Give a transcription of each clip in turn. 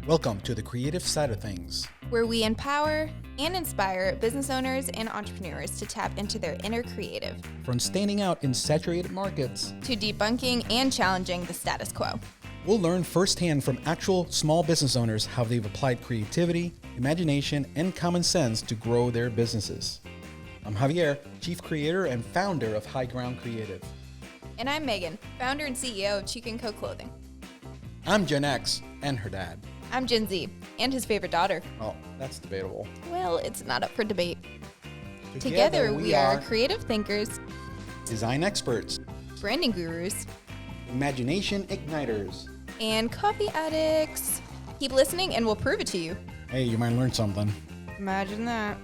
Welcome to the creative side of things, where we empower and inspire business owners and entrepreneurs to tap into their inner creative, from standing out in saturated markets to debunking and challenging the status quo. We'll learn firsthand from actual small business owners how they've applied creativity, imagination, and common sense to grow their businesses. I'm Javier, Chief Creator and founder of High Ground Creative. And I'm Megan, founder and CEO of Cheek & Co Clothing. I'm Gen X and her dad. I'm Gen Z and his favorite daughter. Oh, that's debatable. Well, it's not up for debate. Together we are creative thinkers, design experts, branding gurus, imagination igniters, and coffee addicts. Keep listening and we'll prove it to you. Hey, you might learn something. Imagine that.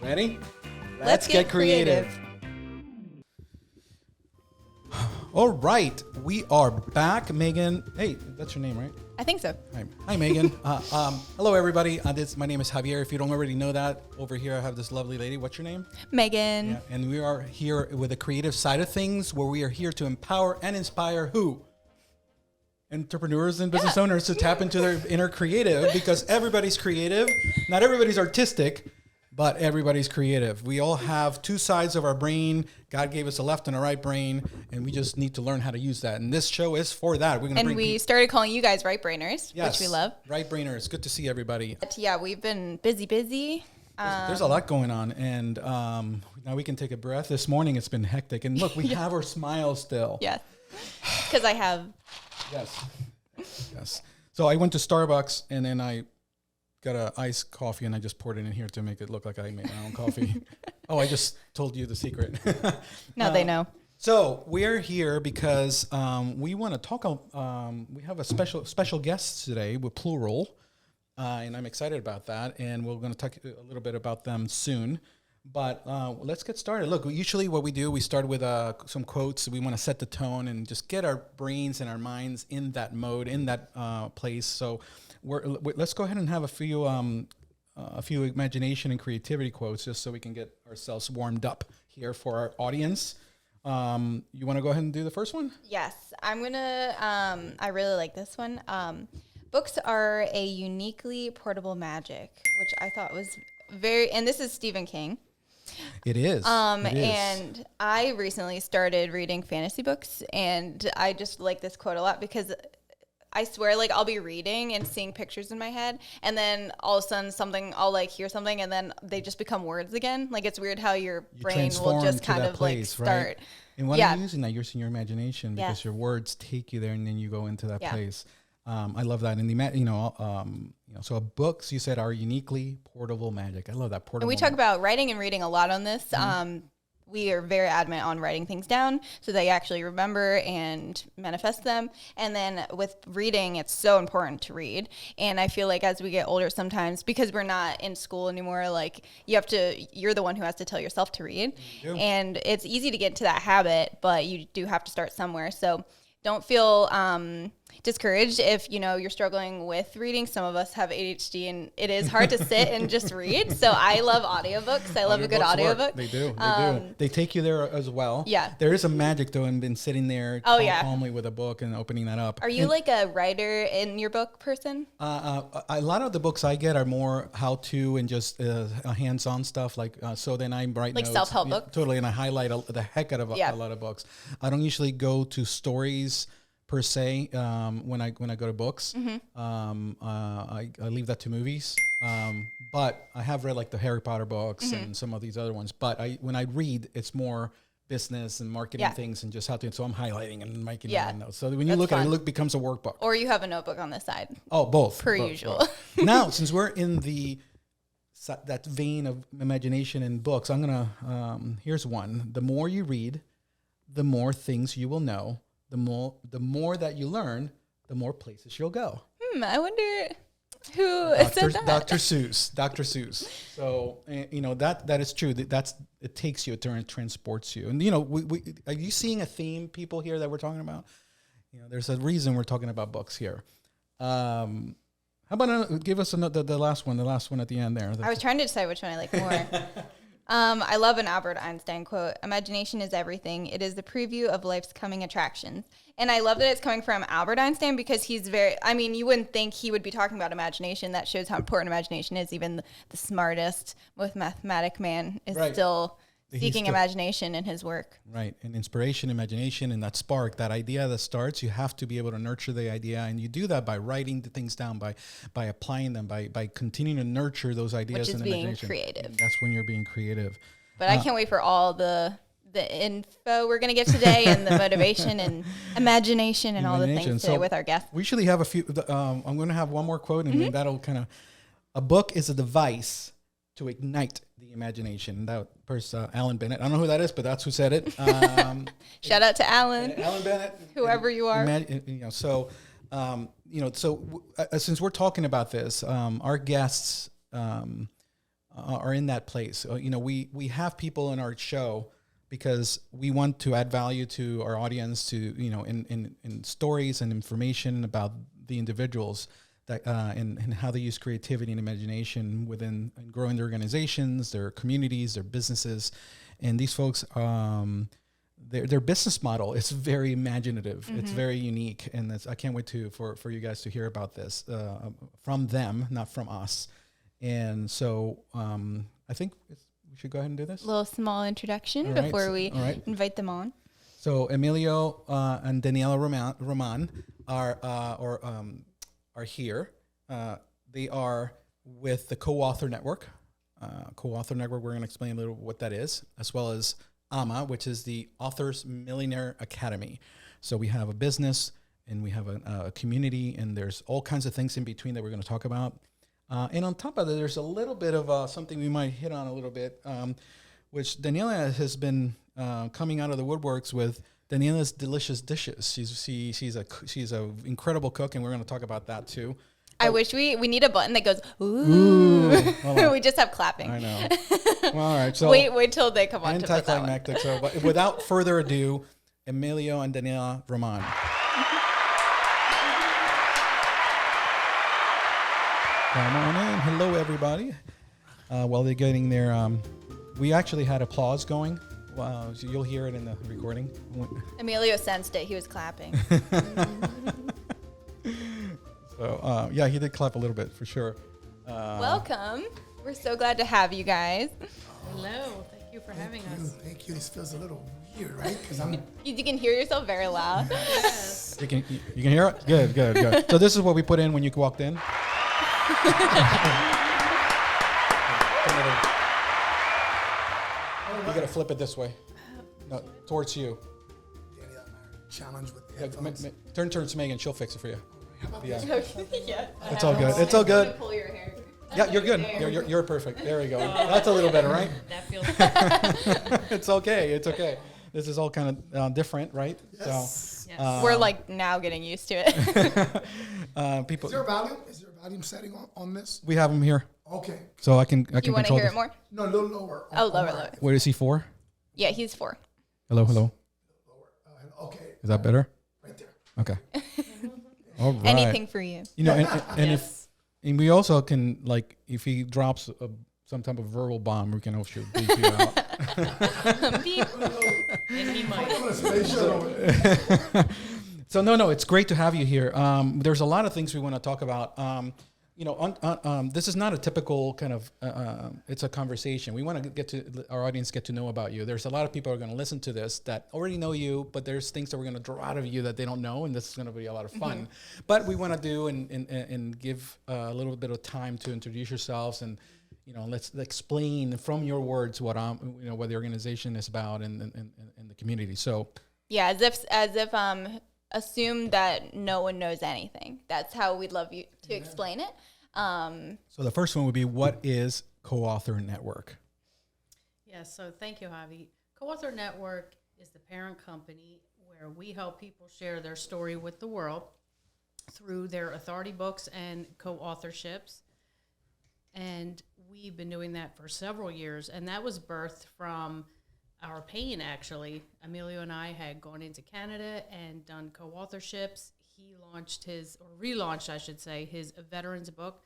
Ready? Let's get creative. All right, we are back, Megan. Hey, that's your name, right? I think so. Hi, Megan. Hello, everybody. My name is Javier. If you don't already know that, over here I have this lovely lady. What's your name? Megan. Yeah, and we are here with the creative side of things, where we are here to empower and inspire who? Entrepreneurs and business owners to tap into their inner creative, because everybody's creative. Not everybody's artistic, but everybody's creative. We all have two sides of our brain. God gave us a left and a right brain, and we just need to learn how to use that. And this show is for that. We started calling you guys right-brainers, which we love. Right-brainers. Good to see everybody. But yeah, we've been busy. There's a lot going on, and now we can take a breath. This morning it's been hectic, and look, we have our smile still. Yes, because I have. Yes. So I went to Starbucks, and then I got an iced coffee, and I just poured it in here to make it look like I made my own coffee. Oh, I just told you the secret. Now they know. So we're here because we want to talk. We have a special guest today, with plural, and I'm excited about that. And we're going to talk a little bit about them soon. But let's get started. Look, usually what we do, we start with some quotes. We want to set the tone and just get our brains and our minds in that mode, in that place. So let's go ahead and have a few imagination and creativity quotes, just so we can get ourselves warmed up here for our audience. You want to go ahead and do the first one? Yes, I'm gonna. I really like this one. Books are a uniquely portable magic, which I thought was and this is Stephen King. It is. And I recently started reading fantasy books, and I just like this quote a lot, because I swear, like, I'll be reading and seeing pictures in my head, and then all of a sudden I'll like hear something, and then they just become words again. Like, it's weird how your brain will just kind of place, like start. Right? And when you're using that, you're using your imagination, because your words take you there, and then you go into that place. I love that. And so books, you said, are uniquely portable magic. I love that, portable. And we talk about writing and reading a lot on this. Mm-hmm. We are very adamant on writing things down so that you actually remember and manifest them. And then with reading, it's so important to read. And I feel like as we get older sometimes, because we're not in school anymore, like, you're the one who has to tell yourself to read. And it's easy to get into that habit, but you do have to start somewhere. So don't feel discouraged if you're struggling with reading. Some of us have ADHD, and it is hard to sit and just read. So I love audiobooks. I love a good audiobook. They do. They take you there as well. Yeah. There is a magic, though, in been sitting there calmly with a book and opening that up. Are you like a writer in your book person? A lot of the books I get are more how-to and just hands-on stuff. Like so, then I write like notes. Self-help books. Totally, and I highlight the heck out of a lot of books. I don't usually go to stories per se, when I go to books. Mm-hmm. I leave that to movies. But I have read like the Harry Potter books, mm-hmm. and some of these other ones. But when I read, it's more business and marketing things, and just how to. So I'm highlighting and making notes. So when you look at it, it becomes a workbook. Or you have a notebook on the side. Oh, both. Per usual. Now, since we're in that vein of imagination and books, I'm gonna. Here's one: the more you read, the more things you will know. The more that you learn, the more places you'll go. I wonder who said that. Dr. Seuss. So that is true. It takes you, it transports you. And we are you seeing a theme, people, here that we're talking about? There's a reason we're talking about books here. How about give us the last one at the end there? I was trying to decide which one I like more. I love an Albert Einstein quote. Imagination is everything. It is the preview of life's coming attractions. And I love that it's coming from Albert Einstein because he's you wouldn't think he would be talking about imagination. That shows how important imagination is. Even the smartest, most mathematic man is still seeking imagination in his work. Right. And inspiration, imagination, and that spark, that idea that starts, you have to be able to nurture the idea. And you do that by writing the things down, by applying them, by continuing to nurture those ideas and imagination. Which is being creative. And that's when you're being creative. But I can't wait for all the info we're going to get today and the motivation and imagination and all the things today with our guests. We usually have a few. I'm going to have one more quote, and then that'll kind of... A book is a device to ignite the imagination. That person, Alan Bennett. I don't know who that is, but that's who said it. Shout out to Alan. Alan Bennett. Whoever you are. Since we're talking about this, our guests are in that place. We have people in our show because we want to add value to our audience, to in stories and information about the individuals that and how they use creativity and imagination within growing their organizations, their communities, their businesses. And these folks, their business model is very imaginative. It's very unique, and I can't wait for you guys to hear about this from them, not from us. And so I think we should go ahead and do this. A little small introduction before we invite them on. So Emilio and Daniela Roman are here. They are with the co-author network. Co-author network, we're going to explain a little what that is, as well as AMA, which is the Author's Millionaire Academy. So we have a business and we have a community, and there's all kinds of things in between that we're going to talk about. And on top of that, there's a little bit of something we might hit on a little bit, which Daniela has been coming out of the woodworks with. Daniela's delicious dishes. She's a incredible cook, and we're going to talk about that too. I wish we need a button that goes ooh. We just have clapping. I know. Well, all right. So wait till they come on to put that one. Anticlimactic. So, but without further ado, Emilio and Daniela Roman. Come on in. Hello, everybody. While they're getting their, we actually had applause going. Wow, so you'll hear it in the recording. Emilio sensed it. He was clapping. So, yeah, he did clap a little bit for sure. Welcome. We're so glad to have you guys. Hello. Thank you for having us. Thank you. This feels a little weird, right? Because You can hear yourself very loud. Yes. You can hear it? Good. So this is what we put in when you walked in. You gotta flip it this way. No, towards you. Challenge with the headphones. Turn to Megan. She'll fix it for you. Yeah. Yeah. It's all good. It's all good. Pull your hair. Yeah, you're good. You're perfect. There we go. That's a little better, right? That feels good. It's okay. It's okay. This is all kind of different, right? Yes. So, we're like now getting used to it. people. Is there a volume? Is there a volume setting on this? We have him here, Okay. so I can You want to control hear this. it more? No, a little lower. Lower. Where is he for? Yeah, he's 4. Hello. Lower. Okay. Is that better? Right there. Okay. All right. Anything for you. And Yes. and we also can, like, if he drops some type of verbal bomb, we can also beat you out. Beep. And he might. So no, it's great to have you here. There's a lot of things we want to talk about. This is not a typical kind of, it's a conversation. We want to our audience get to know about you. There's a lot of people who are going to listen to this that already know you, but there's things that we're going to draw out of you that they don't know, and this is going to be a lot of fun. But we want to do and give a little bit of time to introduce yourselves, and let's explain from your words what what the organization is about and the community. So Yeah, as if assume that no one knows anything. That's how we'd love you to explain it. So the first one would be, what is Co-Author Network? Yes, so thank you, Javi. Co-author Network is the parent company where we help people share their story with the world through their authority books and co-authorships. And we've been doing that for several years, and that was birthed from our pain, actually. Emilio and I had gone into Canada and done co-authorships. He launched relaunched, I should say, his veterans book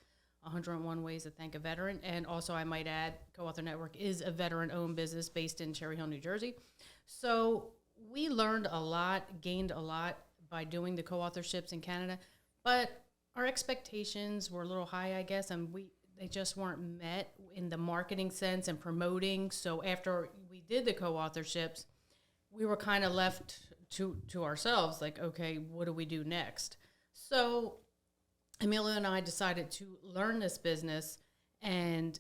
101 Ways to Thank a Veteran. And also, I might add, Co-Author Network is a veteran-owned business based in Cherry Hill, New Jersey. So we learned a lot, gained a lot by doing the co-authorships in Canada, but our expectations were a little high, I guess, and they just weren't met in the marketing sense and promoting. So after we did the co-authorships, we were kind of left to ourselves, like, okay, what do we do next? So Emilio and I decided to learn this business and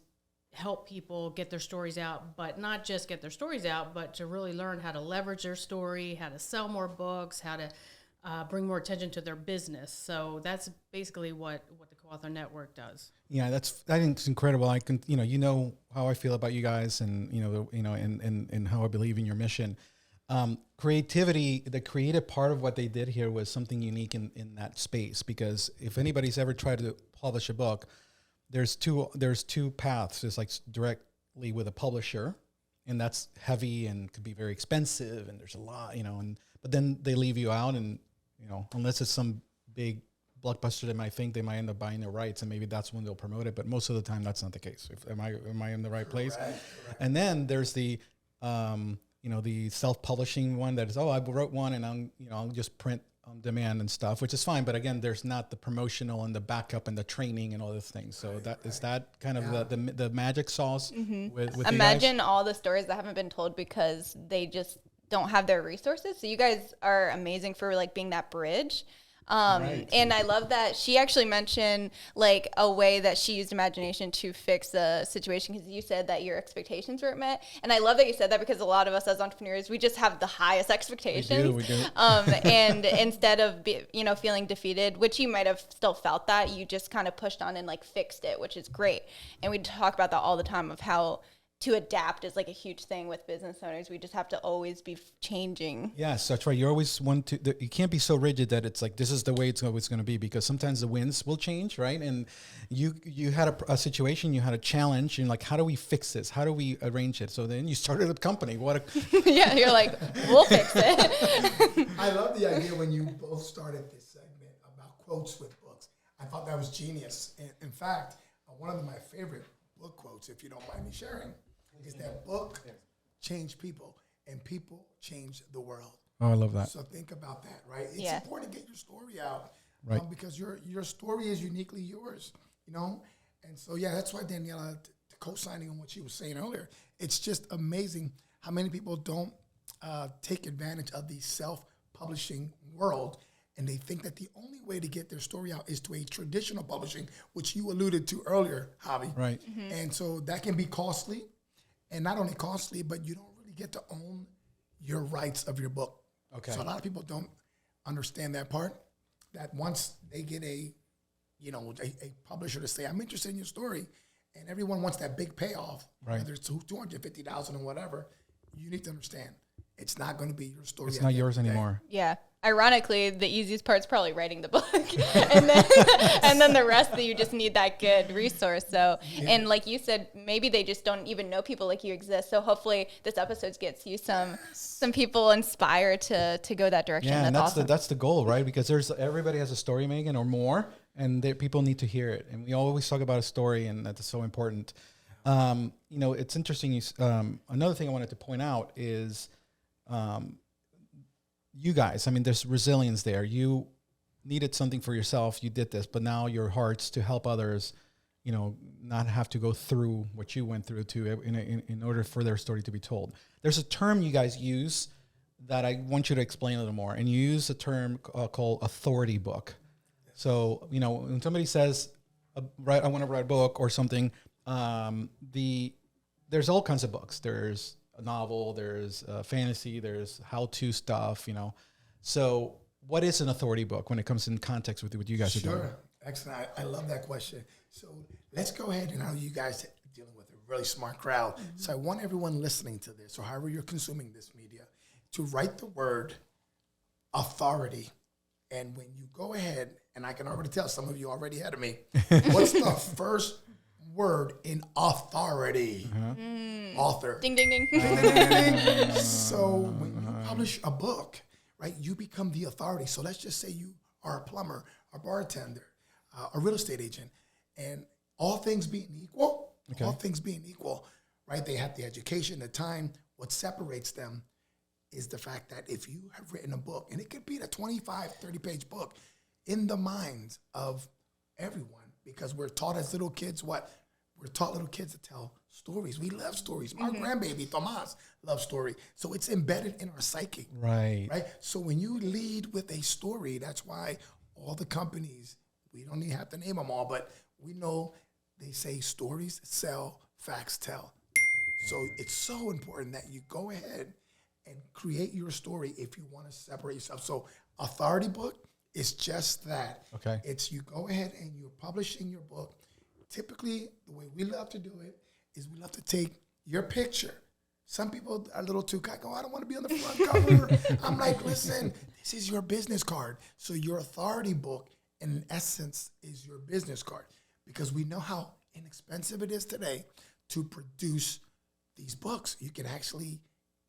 help people get their stories out, but not just get their stories out, but to really learn how to leverage their story, how to sell more books, how to bring more attention to their business. So that's basically what the Co-Author Network does. Yeah, I think it's incredible. I can, you know how I feel about you guys, and and how I believe in your mission. Creativity, the creative part of what they did here was something unique in that space, because if anybody's ever tried to publish a book, there's two paths. There's like directly with a publisher, and that's heavy and could be very expensive, and there's a lot, but then they leave you out, and unless it's some big blockbuster, they might end up buying the rights, and maybe that's when they'll promote it. But most of the time, that's not the case. Am I in the right place? Correct. And then there's the the self-publishing one that is, I wrote one and I'll just print on demand and stuff, which is fine. But again, there's not the promotional and the backup and the training and all those things. So is that kind of the magic sauce with Imagine all the stories that haven't been told because they just don't have their resources. So you guys are amazing for like being that bridge. Right. And I love that she actually mentioned like a way that she used imagination to fix the situation, because you said that your expectations weren't met. And I love that you said that, because a lot of us as entrepreneurs, we just have the highest expectations. We do. And instead of feeling defeated, which you might have still felt, that you just kind of pushed on and like fixed it, which is great. And we talk about that all the time, of how to adapt is like a huge thing with business owners. We just have to always be changing. Yes, that's right. You always want to, you can't be so rigid that it's like, this is the way it's always going to be, because sometimes the winds will change, right? And you had a situation, you had a challenge, and like, how do we fix this? How do we arrange it? So then you started a company. Yeah, you're like, we'll fix it. I love the idea when you both started this segment about quotes with books. I thought that was genius. And in fact, one of my favorite book quotes, if you don't mind me sharing, is that book changed people and people change the world. Oh, I love that. So think about that, right? It's important to get your story out, right? Because your story is uniquely yours, And so, that's why Daniela, co-signing on what she was saying earlier, it's just amazing how many people don't take advantage of the self-publishing world, and they think that the only way to get their story out is to a traditional publishing, which you alluded to earlier, Javi. Right. Mm-hmm. And so that can be costly, and not only costly, but you don't really get to own your rights of your book. Okay. So a lot of people don't understand that part, that once they get a publisher to say, I'm interested in your story, and everyone wants that big payoff, right, whether it's $250,000 or whatever, you need to understand it's not going to be your story. It's not yours anymore. Yeah. Ironically, the easiest part is probably writing the book, and then the rest that you just need that good resource. So, and like you said, maybe they just don't even know people like you exist. So hopefully this episode gets you some people inspired to go that direction. Yeah, and that's the goal, right? Because everybody has a story, Megan, or more, and people need to hear it. And we always talk about a story, and that's so important. It's interesting. Another thing I wanted to point out is, you guys, there's resilience there. You needed something for yourself. You did this, but now your heart's to help others, not have to go through what you went through in order for their story to be told. There's a term you guys use that I want you to explain a little more. And you use a term called authority book. So, when somebody says, I want to write a book or something, there's all kinds of books. There's a novel, there's fantasy, there's how-to stuff, So what is an authority book when it comes in context with what you guys are doing? Sure. Excellent. I love that question. So let's go ahead, and I know you guys are dealing with a really smart crowd. Mm-hmm. So I want everyone listening to this, or however you're consuming this media, to write the word authority. And when you go ahead, and I can already tell some of you already ahead of me, what's the first word in authority? Author. Ding, ding, ding. Ding, ding, ding, ding. So when you publish a book, right, you become the authority. So let's just say you are a plumber, a bartender, a real estate agent, and all things being equal, right? They have the education, the time. What separates them is the fact that if you have written a book, and it could be a 25, 30-page book, in the minds of everyone, because we're taught as little kids what? We're taught little kids to tell stories. We love stories. Our grandbaby, Tomas, loves story. So it's embedded in our psyche. Right. Right? So when you lead with a story, that's why all the companies, we don't even have to name them all, but we know they say stories sell, facts tell. So it's so important that you go ahead and create your story if you want to separate yourself. So Authority Book is just that. Okay. It's you go ahead and you're publishing your book. Typically, the way we love to do it is we love to take your picture. Some people are a little too cocky. I don't want to be on the front cover. I'm like, listen, this is your business card. So your Authority Book, in essence, is your business card, because we know how inexpensive it is today to produce these books. You can actually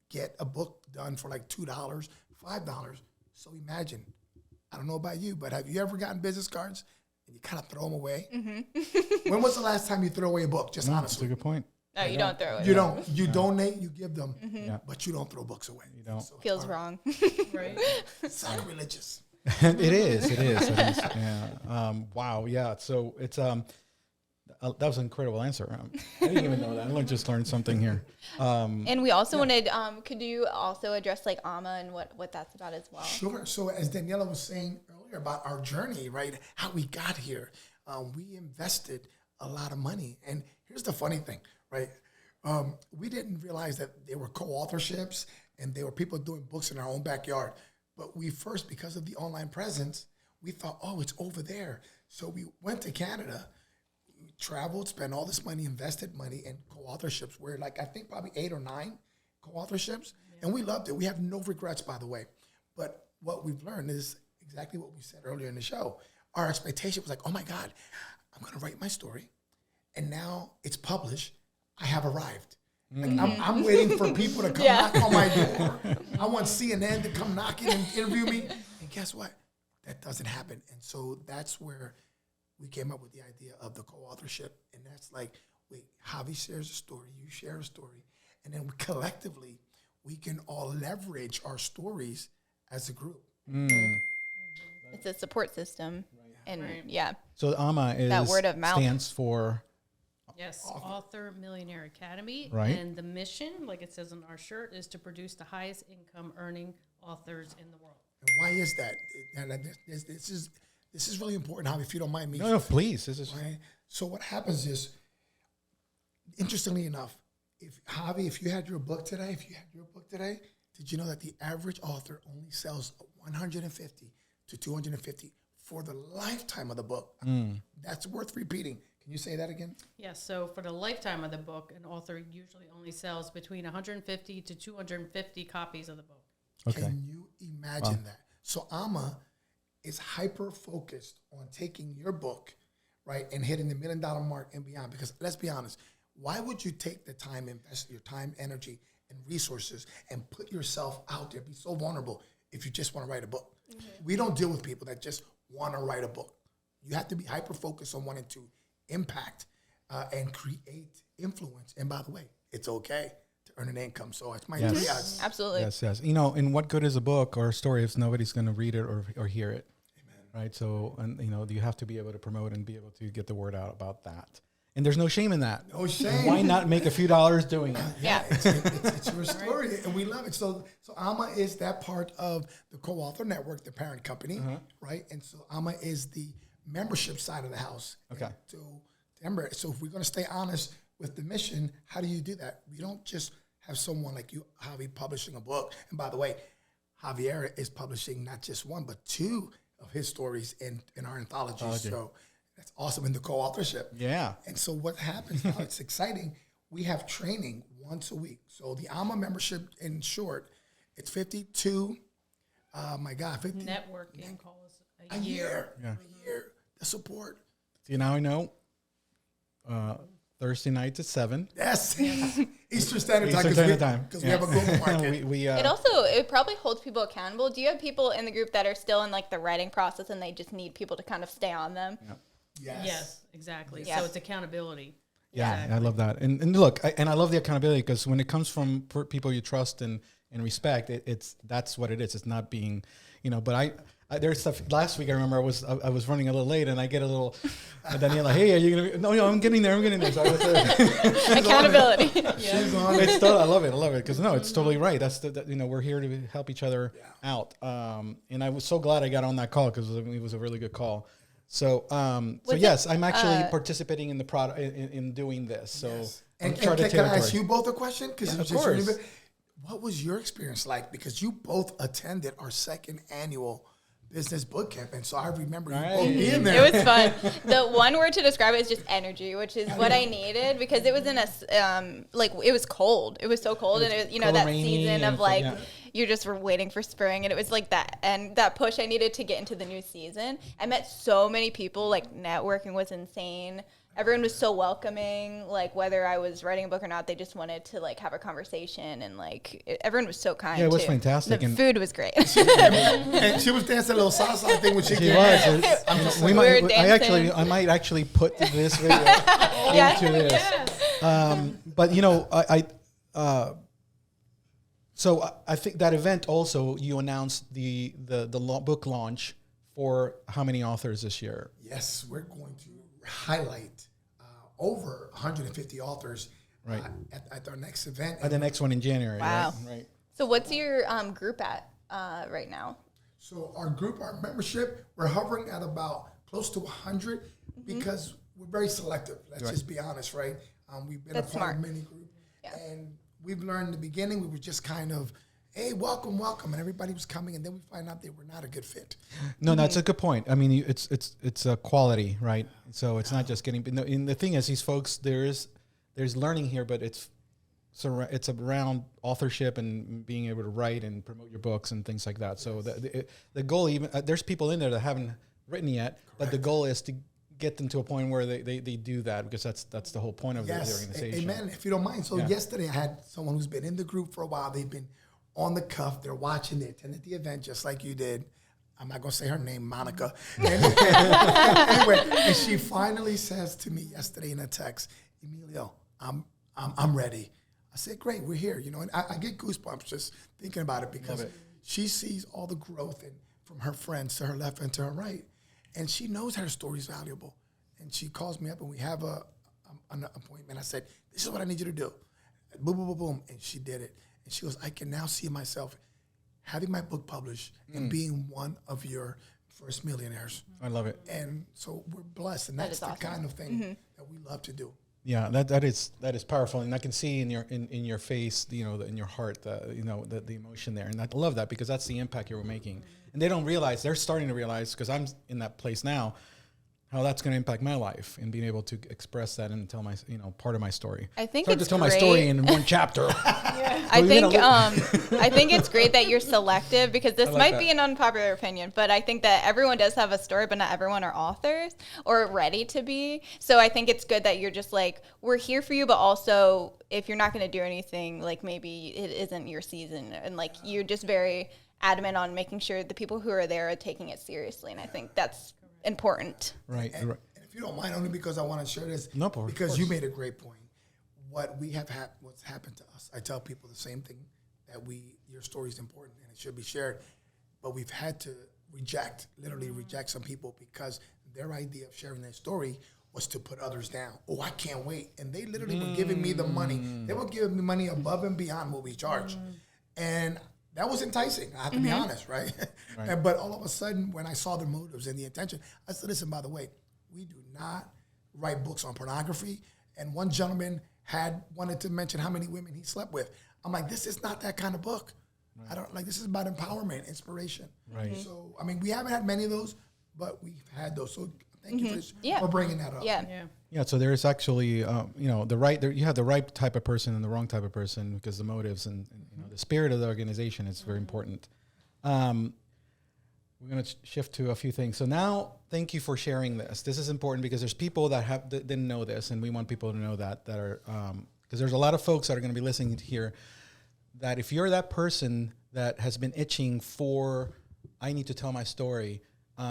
get a book done for like $2, $5. So imagine, I don't know about you, but have you ever gotten business cards and you kind of throw them away? Mm-hmm. When was the last time you threw away a book? Just That's a honestly. good point. No, you don't throw it. You don't. You donate, you give them, Yeah. but you don't throw books away. You don't. So Feels wrong. Right. it's sacrilegious. It is. Yeah. Wow. Yeah. So it's that was an incredible answer. I didn't even know that. I just learned something here. And we also wanted, could you also address like AMA and what that's about as well? Sure. So as Daniela was saying earlier about our journey, right, how we got here, we invested a lot of money. And here's the funny thing, right? We didn't realize that there were co-authorships and there were people doing books in our own backyard. But we first, because of the online presence, we thought, oh, it's over there. So we went to Canada, we traveled, spent all this money, invested money in co-authorships. We're like, I think probably 8 or 9 co-authorships. Yeah. And we loved it. We have no regrets, by the way. But what we've learned is exactly what we said earlier in the show. Our expectation was like, oh my God, I'm going to write my story. And now it's published. I have arrived. Like I'm waiting for people to come knock on my door. I want CNN to come knocking and interview me. And guess what? That doesn't happen. And so that's where we came up with the idea of the co-authorship. And that's like, wait, Javi shares a story, you share a story. And then collectively, we can all leverage our stories as a group. It's a support system. And Right. So AMA is That word of mouth. stands for Yes, Author Millionaire Academy. Right. And the mission, like it says on our shirt, is to produce the highest income earning authors in the world. And why is that? And this is really important, Javi, if you don't mind me. no, please. This is Right? So what happens is, interestingly enough, if you had your book today, did you know that the average author only sells 150 to 250 for the lifetime of the book? That's worth repeating. Can you say that again? Yes, so for the lifetime of the book, an author usually only sells between 150 to 250 copies of the book. okay. Can you imagine that? So AMA is hyper-focused on taking your book, right, and hitting the $1 million mark and beyond. Because let's be honest, why would you take the time, invest your time, energy, and resources, and put yourself out there, be so vulnerable if you just want to write a book? We don't deal with people that just want to write a book. You have to be hyper-focused on wanting to impact and create influence. And by the way, it's okay to earn an income. So it's my 3 I's. Absolutely. Yes. You know, and what good is a book or a story if nobody's going to read it or hear it? Amen. Right. So, and you know, you have to be able to promote and be able to get the word out about that. And there's no shame in that. No shame. Why not make a few dollars doing it? Yeah. It's your story, and we love it. So AMA is that part of the co-author network, the parent company, right? And so AMA is the membership side of the house. Okay. So if we're going to stay honest with the mission, how do you do that? We don't just have someone like you, Javi, publishing a book. And by the way, Javier is publishing not just 1, but 2 of his stories in our anthologies. So that's awesome in the co-authorship. Yeah. And so what happens now, it's exciting. We have training once a week. So the AMA membership, in short, it's 52, 50 Networking calls a year. Yeah. a year. The support. See, now I know. Thursday nights at 7. Yes. Eastern Standard Eastern Standard Time. Because we have a global market. It probably holds people accountable. Do you have people in the group that are still in like the writing process and they just need people to kind of stay on them? Yes, exactly. Yeah. So it's accountability. Yeah, Exactly. I love that. And look, I love the accountability because when it comes from people you trust and respect, that's what it is. It's not being, but I there's stuff last week. I remember I was running a little late and I get a little, Daniela, hey, are you going to be, no, I'm getting there. So I was Accountability. She's on it. it's I love it because no, it's totally right. That's we're here to help each other out. And I was so glad I got on that call because it was a really good call. So yes, I'm actually participating in the product in doing this. So Yes. I'm And uncharted can I ask territory. you both a question? Because Yeah, of course. what was your experience like? Because you both attended our second annual business boot camp, and so I remember you both being there. It was fun. The one word to describe it is just energy, which is what I needed because it was in it was cold. It was so cold, and it was, cold, that rainy, season of and like yeah. you just were waiting for spring, and it was like that, and that push I needed to get into the new season. I met so many people. Like networking was insane. Everyone was so welcoming. Like whether I was writing a book or not, they just wanted to like have a conversation, and everyone was so kind. Yeah, it was too. fantastic, The and- food was great. And she was dancing a little salsa thing when she She came was. in. I might actually put this video into this. Yes. But so I think that event also you announced the book launch for how many authors this year? Yes, we're going to highlight over 150 authors Right. at our next event. At the next one in January. Wow. Right. So what's your group at right now? So our group, our membership, we're hovering at about close to 100 because we're very selective. Let's just be honest, right? We've been That's a part smart. of many groups, Yeah. and we've learned in the beginning we were just kind of, hey, welcome, and everybody was coming, and then we find out they were not a good fit. No, that's a good point. I mean, it's a quality, right? So it's not just getting. No, and the thing is, these folks, there's learning here, but it's around authorship and being able to write and promote your books and things like that. So the goal, even there's people in there that haven't written yet, but the goal is to get them to a point where they do that because that's the whole point of the organization. Amen. If you don't mind. So yesterday I had someone who's been in the group for a while. They've been on the cuff. They're watching. They attended the event just like you did. I'm not going to say her name, Monica. Anyway, and she finally says to me yesterday in a text, Emilio, I'm ready. I said, great, we're here. And I get goosebumps just thinking about it because she sees all the growth from her friends to her left and to her right. And she knows her story is valuable. And she calls me up and we have an appointment. I said, this is what I need you to do. Boom, boom, boom, boom. And she did it. And she goes, I can now see myself having my book published and being one of your first millionaires. I love it. And so we're blessed. And that's the awesome. kind of thing that we love to do. Yeah, that is powerful, and I can see in your face, in your heart, the emotion there, and I love that because that's the impact you're making. And they don't realize, they're starting to realize, because I'm in that place now, how that's going to impact my life and being able to express that and tell my, part of my story. I think Start it's to tell my great. story in one chapter. I think it's great that you're selective because this like might that. be an unpopular opinion, but I think that everyone does have a story, but not everyone are authors or ready to be. So I think it's good that you're just like, we're here for you, but also if you're not going to do anything, like maybe it isn't your season, and like you're just very adamant on making sure the people who are there are taking it seriously, and I think that's important. Right. And if you don't mind, only because I want to share this, No, of because course. you made a great point. What's happened to us, I tell people the same thing, that your story is important and it should be shared, but we've had to literally reject some people because their idea of sharing their story was to put others down. Oh, I can't wait. And they literally were giving me the money. They were giving me money above and beyond what we charge. And that was enticing, I have to be honest, right? But all of a sudden, when I saw the motives and the intention, I said, listen, by the way, we do not write books on pornography. And one gentleman wanted to mention how many women he slept with. I'm like, this is not that kind of book. I don't this is about empowerment, inspiration. Right. So, I mean, we haven't had many of those, but we've had those. So thank you Yeah. for bringing that up. Yeah. Yeah, so there is actually, you have the right type of person and the wrong type of person because the motives and the spirit of the organization is very important. We're going to shift to a few things. So now, thank you for sharing this. This is important because there's people that didn't know this, and we want people to know that are because there's a lot of folks that are going to be listening to here. That if you're that person that has been itching for, I need to tell my story,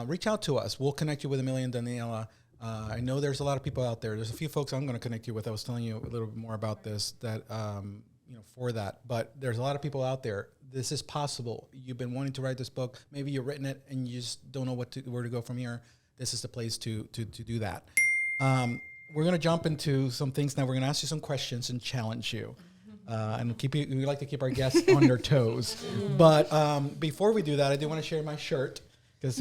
reach out to us. We'll connect you with Emilio and Daniela. I know there's a lot of people out there. There's a few folks I'm going to connect you with. I was telling you a little bit more about this that, for that. But there's a lot of people out there. This is possible. You've been wanting to write this book. Maybe you've written it and you just don't know where to go from here. This is the place to do that. We're going to jump into some things now. We're going to ask you some questions and challenge you. And we like to keep our guests on their toes. But before we do that, I do want to share my shirt because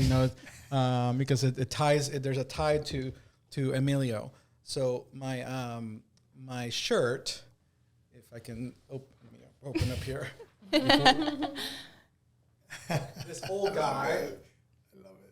because it ties. There's a tie to Emilio. So my shirt, if I can open up here. This old guy.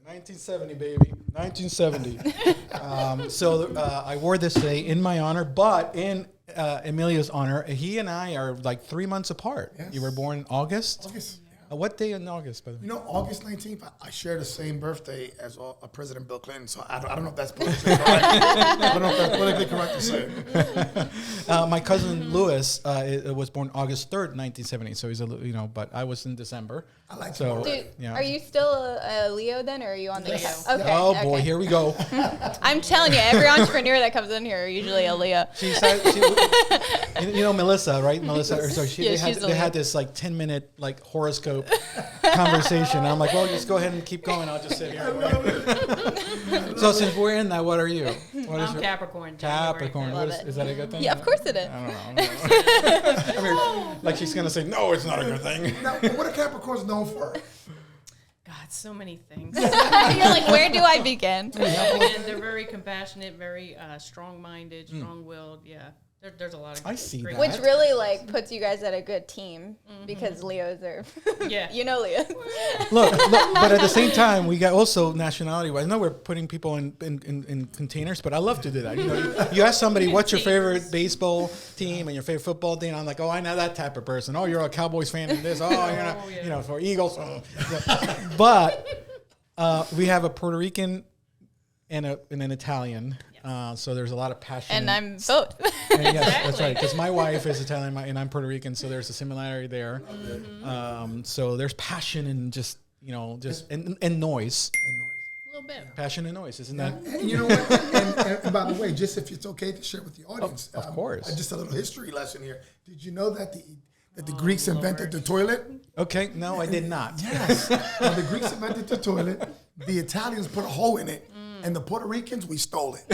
1970, baby. 1970. So I wore this today in my honor, but in Emilio's honor. He and I are like 3 months apart. Yes. You were born in August? August. What day in August, by the way? August 19th, I share the same birthday as President Bill Clinton, so I don't know if that's politically correct. I don't know if that's politically correct to say. My cousin Louis was born August 3rd, 1970, so he's but I was in December. I like so. Dude, are you still a Leo then, or are you on the Leo? Okay. Oh boy, here we go. I'm telling you, every entrepreneur that comes in here are usually a Leo. Melissa, right? Melissa. They had this like 10-minute like horoscope conversation. I'm like, well, just go ahead and keep going. I'll just sit here. So since we're in that, what are you? I'm Capricorn. Capricorn. Is that a good thing? Yeah, of course it is. I don't know. I mean, like she's gonna say, no, it's not a good thing. Now, what are Capricorns known for? God, so many things. You're like, where do I begin? And they're very compassionate, very strong-minded, strong-willed. Yeah, there's a lot of. I see that. Which really like puts you guys at a good team because Leos are. Yeah. Leos. Look, but at the same time, we got also nationality-wise. I know we're putting people in containers, but I love to do that. You ask somebody, what's your favorite baseball team and your favorite football team? I'm like, oh, I know that type of person. Oh, you're a Cowboys fan and this. Oh, you're not, for Eagles. But we have a Puerto Rican and an Italian. So there's a lot of passion. And I'm both. Yes, that's right. Because my wife is Italian and I'm Puerto Rican, so there's a similarity there. So there's passion and just and noise. A little bit. Passion and noise, isn't that? And you know what? And by the way, just if it's okay to share with the audience, of course. Just a little history lesson here. Did you know that the Greeks invented the toilet? Okay, no, I did not. Yes. Now, the Greeks invented the toilet. The Italians put a hole in it. And the Puerto Ricans, we stole it.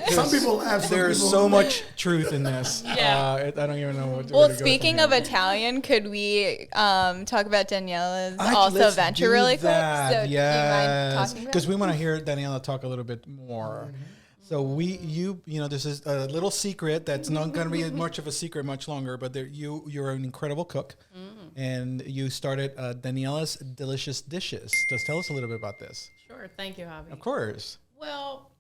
Some people laugh. There's so much truth in this. Yeah. I don't even know what to Well, speaking of Italian, could we talk about Daniela's also venture really quick? So Yes. do you mind talking about Because we want to hear Daniela talk a little bit more. So this is a little secret that's not going to be much of a secret much longer, but you're an incredible cook, and you started Daniela's Delicious Dishes. Just tell us a little bit about this. Sure. Thank you, Javi. Of course. Well,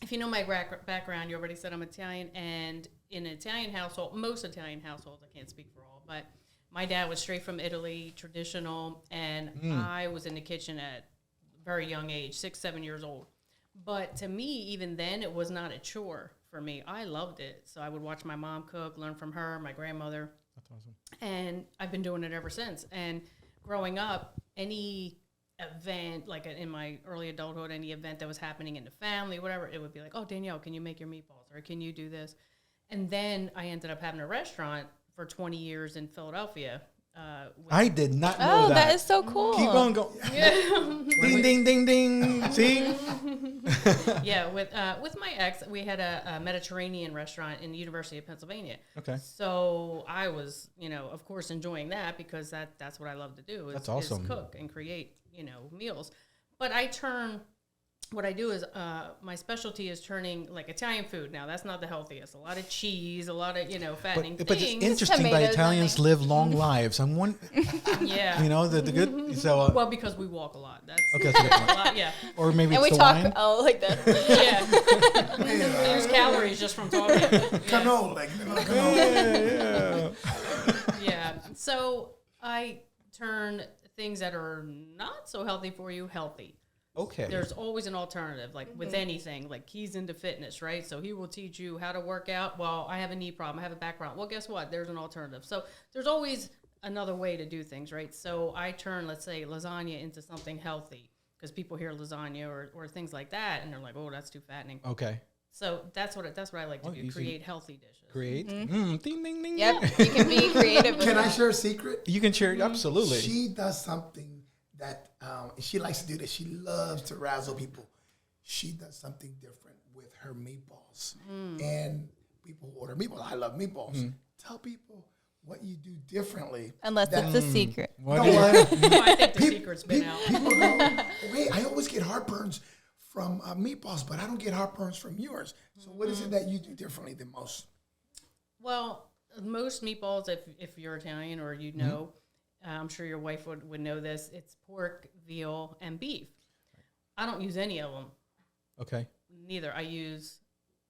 if you know my background, you already said I'm Italian, and in an Italian household, most Italian households, I can't speak for all, but my dad was straight from Italy, traditional, and I was in the kitchen at a very young age, 6, 7 years old. But to me, even then, it was not a chore for me. I loved it. So I would watch my mom cook, learn from her, my grandmother. That's awesome. And I've been doing it ever since. And growing up, any event, like in my early adulthood, any event that was happening in the family, whatever, it would be like, oh, Danielle, can you make your meatballs? Or can you do this? And then I ended up having a restaurant for 20 years in Philadelphia. I did not know that. Oh, that is so cool. Keep on going. Yeah. Ding, ding, ding, ding. See? Yeah, with my ex, we had a Mediterranean restaurant in the University of Pennsylvania. Okay. So I was, of course, enjoying that because that's what I love to do. That's awesome. Is cook and create, meals. But what I do is my specialty is turning like Italian food. Now that's not the healthiest. A lot of cheese, a lot of fattening But things. it's interesting that Tomatoes, Italians live long lives. I'm one. Yeah. The good. So Well, because we walk a lot. That's okay, that's a good point. a lot. Yeah. Or maybe And it's we the talk wine. like that. Yeah. There's calories just from talking. Canola. Yeah. So I turn things that are not so healthy for you healthy. Okay. There's always an alternative, like with anything. Like he's into fitness, right? So he will teach you how to work out. Well, I have a knee problem. I have a back problem. Well, guess what? There's an alternative. So there's always another way to do things, right? So I turn, let's say, lasagna into something healthy. because people hear lasagna or things like that, and they're like, oh, that's too fattening. Okay. So that's what I like to do, easy. create healthy dishes. Create. Ding, ding, ding. Yep, you can be creative. with Can I that. share a secret? You can share. Absolutely. She does something that she likes to do that. She loves to razzle people. She does something different with her meatballs. And people who order meatballs, I love meatballs. Tell people what you do differently. Unless it's a secret. What No, do you- I think the secret's been out. People go, wait, I always get heartburns from meatballs, but I don't get heartburns from yours. So what is it that you do differently than most? Well, most meatballs, if you're Italian or you know, I'm sure your wife would know this, it's pork, veal, and beef. I don't use any of them. Okay. Neither. I use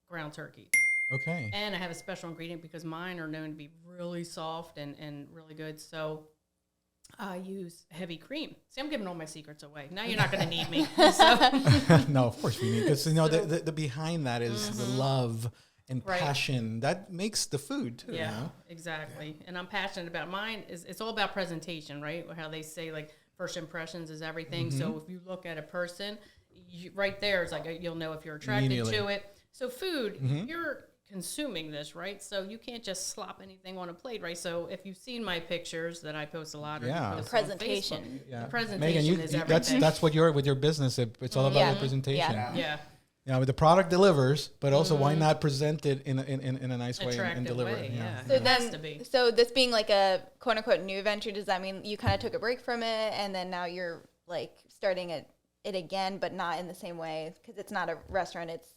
ground turkey. Okay. And I have a special ingredient because mine are known to be really soft and really good. So I use heavy cream. See, I'm giving all my secrets away. Now you're not going to need me. So, No, of course we need, because the behind that is the love and Right. passion that makes the food too. yeah, You know? exactly. And I'm passionate about mine. It's all about presentation, right? How they say like first impressions is everything. So if you look at a person, right there is like you'll know if you're attracted Immediately. to it. So food, you're consuming this, right? So you can't just slop anything on a plate, right? So if you've seen my pictures that I post a lot, or Yeah. you post Presentation. on Facebook, Yeah. the presentation Megan, is that's everything. what you're with your business. It's all about Yeah. representation. Yeah. yeah, Yeah, but the product delivers, but also why not present it in a nice way and attractive deliver way. it? Yeah, So it has then, to be. so this being like a quote unquote new venture, does that mean you kind of took a break from it and then now you're like starting it again, but not in the same way because it's not a restaurant? It's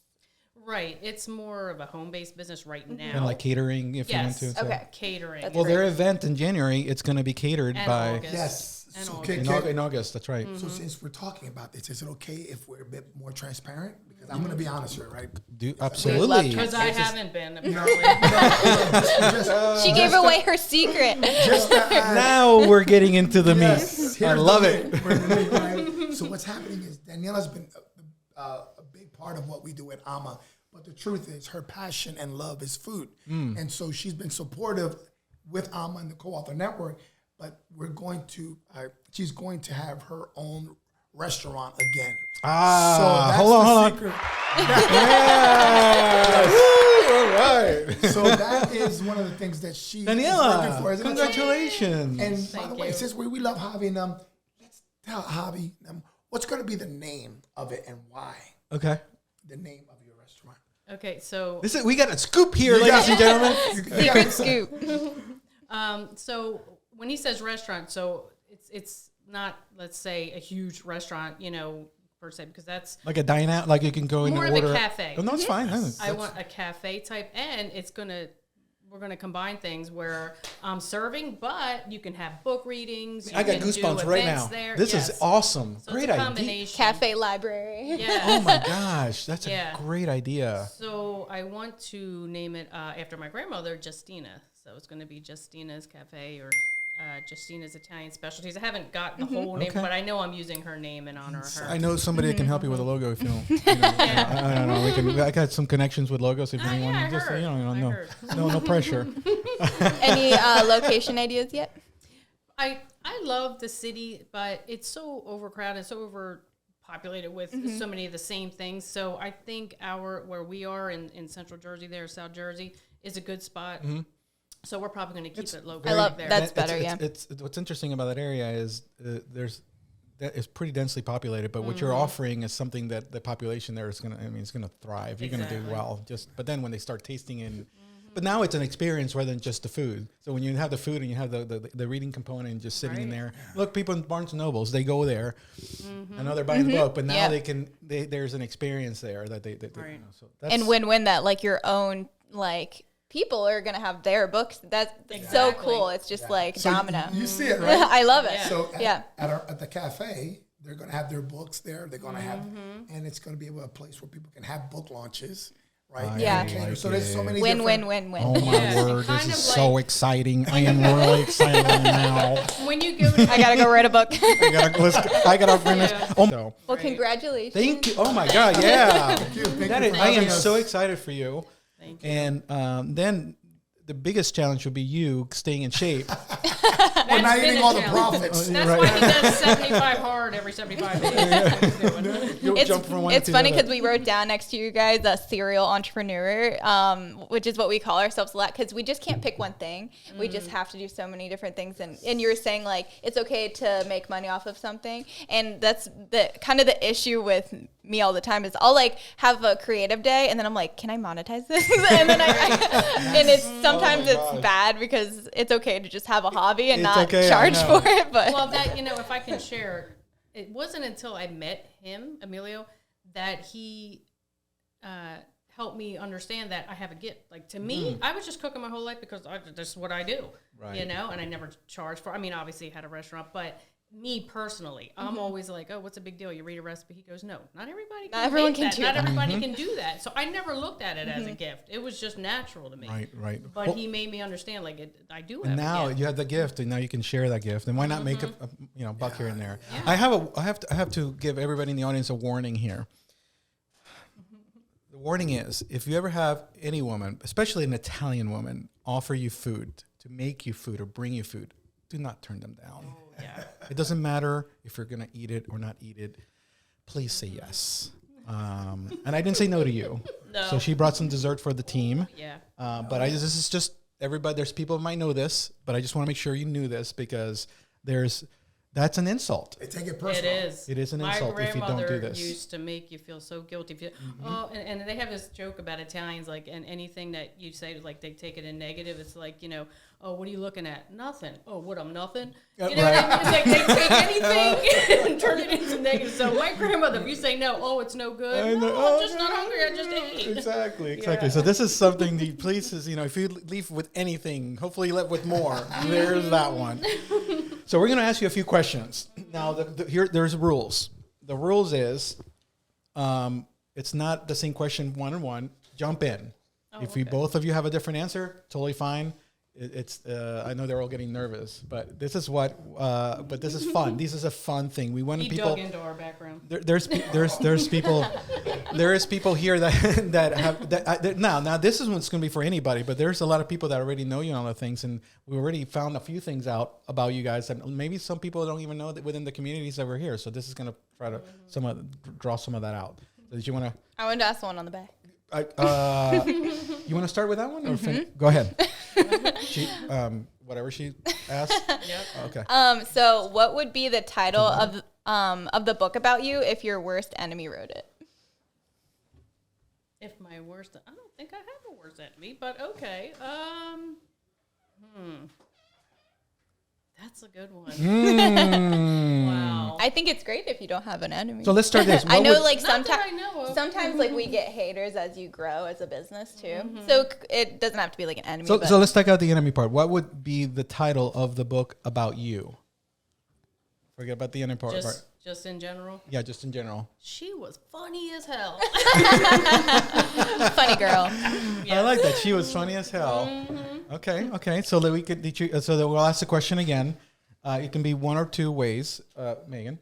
Right. It's more of a home-based business right now. And like catering, if Yes. you want to. okay. Catering. That's Well, their great. event in January, it's going to be catered And by August. Yes. And So August. in August. That's right. So since we're talking about this, is it okay if we're a bit more transparent? Because I'm going to be honest here, right? Do absolutely. Because I It's just- haven't been. No, apparently. just, She gave away her secret. just to add- Now we're getting into the Yes, meat. I here's love the it. meat. We're in the meat, right? So what's happening is Daniela's been a big part of what we do at AMA. But the truth is, her passion and love is food, and so she's been supportive with AMA and the co-author network. But we're going to, she's going to have her own restaurant again. Ah, so hold on, that's hold the on. secret. All right. So that is one of the things that she is working Daniela, for. Isn't it? congratulations. And by Thank the way, you. since we love Javi, and let's tell Javi what's going to be the name of it and why Okay. the name of your restaurant. Okay, so We got a scoop here, ladies and gentlemen. Secret scoop. so when he says restaurant, so it's not, let's say, a huge restaurant, per se, because that's Like a dine out, like you can go in more and of order. a cafe. Oh, no, it's fine. I want a cafe type, and we're gonna combine things where I'm serving, but you can have book readings. I you got can do goosebumps right events now. there. This Yes. is awesome. So Great it's a idea. combination. Cafe library. Yeah. Oh my gosh, that's Yeah. a great idea. So I want to name it after my grandmother, Justina. So it's going to be Justina's Cafe or Justina's Italian Specialties. I haven't got the whole name, Okay. but I know I'm using her name in honor of her. I know somebody that can help you with a logo if you don't. I don't know. I got some connections with logos. If Oh, anyone, yeah, I just heard. I no, heard. no pressure. Any location ideas yet? I love the city, but it's so overcrowded, so overpopulated with so many of the same things. So I think where we are in Central Jersey, South Jersey, is a good spot. So we're probably going to keep it local. I love there. That's better, yeah. It's what's interesting about that area is that is pretty densely populated, but what you're offering is something that the population there is gonna. I mean, it's gonna thrive. You're gonna do Exactly. well. But then when they start tasting it. But now it's an experience rather than just the food. So when you have the food and you have the reading component just sitting in Right. there. Look, people in Barnes and Nobles, they go there. I know they're buying the book, but now Yeah. there's an experience there that they Right. so that's, And win-win that like your own like people are gonna have their books. That's so Exactly. cool. It's just like So domino. You see it, right? I love it. Yeah. So Yeah. at the cafe, they're going to have their books there. They're going to have, and it's going to be a place where people can have book launches, right? Yeah. And cater. like So there's so it. many Win, different- win, win, oh win. my Yeah. word, Kind this is of so like- exciting. I am really excited right now. When you go to I gotta go write a book. I gotta finish. Yeah. Oh, no. Well, congratulations. Thank you. Oh my God, yeah. Thank you. Thank That you is, for I am having us. so excited for you. Thank you. And then the biggest challenge would be you staying in shape. We're not been eating a all the challenge. profits. That's Right. why he does 75 hard every 75 days. That's what he's doing. You'll jump from one It's to funny the other. because we wrote down next to you guys a serial entrepreneur, which is what we call ourselves a lot because we just can't pick one thing. We just have to do so many different things. And you were saying like it's okay to make money off of something, and that's the kind of the issue with me all the time is I'll like have a creative day and then I'm like, can I monetize this? And then and it's sometimes Oh my it's gosh. bad because it's okay to just have a hobby and It's not okay, I charge know. for it. But Well, that, if I can share, it wasn't until I met him, Emilio, that he helped me understand that I have a gift. Like, to me, I was just cooking my whole life because that's what I do, Right. and I never charged for, obviously I had a restaurant, but me personally, I'm always like, oh, what's a big deal? You read a recipe. He goes, no, not everybody can everyone make can that. do Not that. everybody can do that. So I never looked at it as a gift. It was just natural to me. Right. But Well, he made me understand, like, I do have and now a gift. you have the gift, and now you can share that gift. And why not make a buck here and there? I have to give everybody in the audience a warning here. The warning is, if you ever have any woman, especially an Italian woman, offer you food, to make you food or bring you food, do not turn them down. Yeah. It doesn't matter if you're going to eat it or not eat it. Please say yes. And I didn't say no to you. No. So she brought some dessert for the team. Yeah. But this is just everybody. There's people who might know this, but I just want to make sure you knew this because that's an insult. They take it It personal. is. It is an insult if you don't do My grandmother this. used to make you feel so guilty. And they have this joke about Italians, like, and anything that you say, like, they take it in negative. It's like, oh, what are you looking at? Nothing. Oh, what, I'm nothing? You know what I mean? It's like they take anything and turn it into negative. So my grandmother, if you say no, oh, it's no good. I know. No, I'm just not hungry. I just ate. Exactly. Yeah. So this is something the police is, if you leave with anything, hopefully you left with more. There's that one. So we're going to ask you a few questions. Now, there's rules. The rules is, it's not the same question one-on-one. Jump in. If you both of you have a different answer, totally fine. I know they're all getting nervous, but this is but this is fun. This is a fun thing. We want He people. dug into our background. There's people here that have now this is what's going to be for anybody, but there's a lot of people that already know you on other things, and we already found a few things out about you guys that maybe some people don't even know that within the communities that we're here. So this is going to try to draw some of that out. So did you want to? I wanted to ask the one on the back. You want to start with that one or go ahead? Whatever she asked. Yep. Okay. So what would be the title of the book about you if your worst enemy wrote it? If my worst, I don't think I have a worst enemy, but okay. That's a good one. Wow. I think it's great if you don't have an enemy. So let's start this. I What know, would- like Not that sometimes, I know of. sometimes like we get haters as you grow as a business too. So it doesn't have to be like an enemy. So, but so let's take out the enemy part. What would be the title of the book about you? Forget about the enemy part. Just in general. Yeah, just in general. She was funny as hell. funny girl. I like that. She was funny as hell. Okay. So that we could. So that we'll ask the question again. It can be one or two ways. Megan.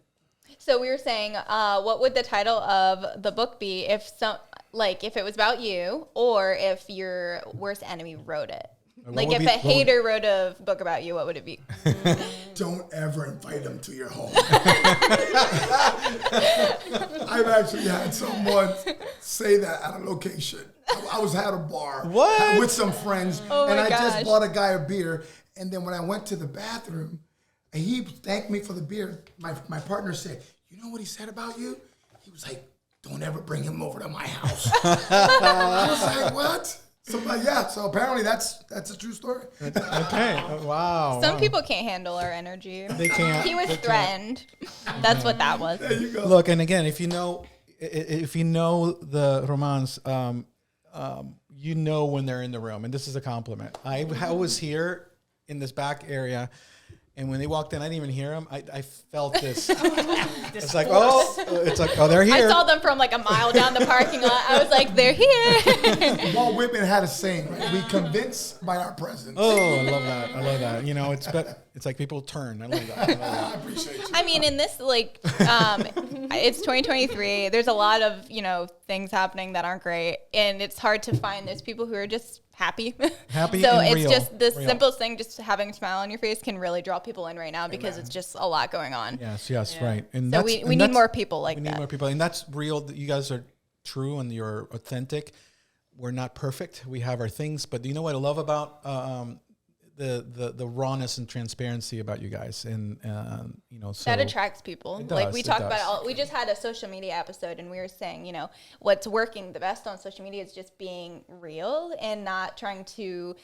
So we were saying, what would the title of the book be if it was about you, or if your worst enemy wrote it? What Like would if be- a what would- hater wrote a book about you, what would it be? Don't ever invite them to your home. I've actually had someone say that at a location. I was at a bar with some friends, Oh and my I just gosh. bought a guy a beer. And then when I went to the bathroom, and he thanked me for the beer, my partner said, "You know what he said about you?" He was like, "Don't ever bring him over to my house." I was like, "What?" So apparently that's a true story. Okay. Wow. Some people can't handle our energy. They can't. He was They can't. threatened. That's what that was. There you go. Look, and again, if you know the Romans, you know when they're in the room, and this is a compliment. I was here in this back area, and when they walked in, I didn't even hear them. I felt this. It's like, they're here. I saw them from like a mile down the parking lot. I was like, they're here. Walt Whitman had a saying, right? We convince by our presence. Oh, I love that. It's like people turn. I love that. I appreciate you. I mean, in this, it's 2023. There's a lot of, things happening that aren't great. And it's hard to find those people who are just happy. Happy So and it's real. just the Real. simplest thing, just having a smile on your face can really draw people in right now because it's just a lot going on. Yes, Yeah. right. And So we need more people like we that. need more people, and that's real. That you guys are true and you're authentic. We're not perfect. We have our things, but you know what I love about the rawness and transparency about you guys, and so That attracts people. It Like does, we it talk does. about, we just had a social media episode and we were saying, what's working the best on social media is just being real and not trying to,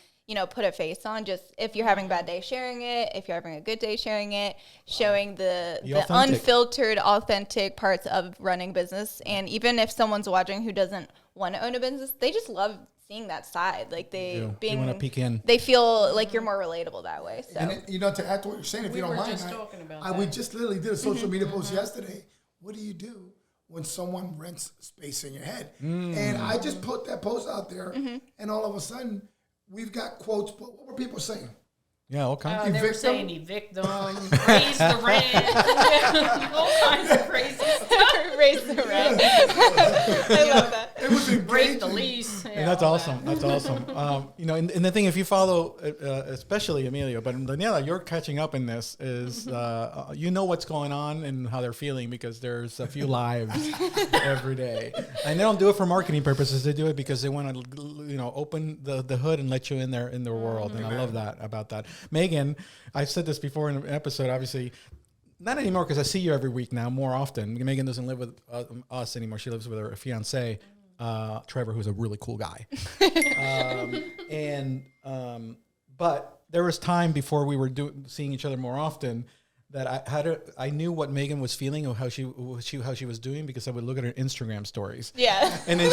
put a face on. Just if you're having a bad day, sharing it. If you're having a good day, sharing it. Showing the authentic. unfiltered, authentic parts of running business. And even if someone's watching who doesn't want to own a business, they just love seeing that side. Like they want to peek in. They feel like you're more relatable that way. So And to add to what you're saying, if We you don't were mind, just talking about we that. just literally did a social media post yesterday. What do you do when someone rents space in your head? And I just put that post out there, and all of a sudden, we've got quotes. But what were people saying? Yeah, all kinds. They were Evict saying them? evict them, raise the rent, all kinds of crazy stuff. raise the rent. I love that. It was Break the engaging. lease. Yeah, And that's all awesome. That's awesome. And the thing, if you follow, especially Emilio, but Daniela, you're catching up in this. Is you know what's going on and how they're feeling because there's a few lives every day, and they don't do it for marketing purposes. They do it because they want to, open the hood and let you in their world. And I love that about that. Megan, I've said this before in an episode. Obviously, not anymore because I see you every week now more often. Megan doesn't live with us anymore. She lives with her fiance. Trevor, who's a really cool guy. But there was time before we were seeing each other more often that I knew what Megan was feeling or how she was doing because I would look at her Instagram stories. Yeah. And then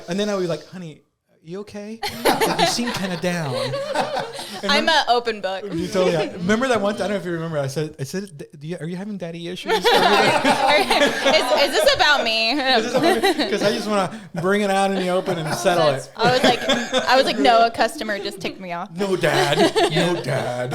and then I was like, honey, you okay? You seem kind of down. I'm an open book. You totally remember that one time? I don't know if you remember. I said, are you having daddy issues? Is this about me? Because I just want to bring it out in the open and settle it. I was like, no, a customer just ticked me off. No, dad. No, dad.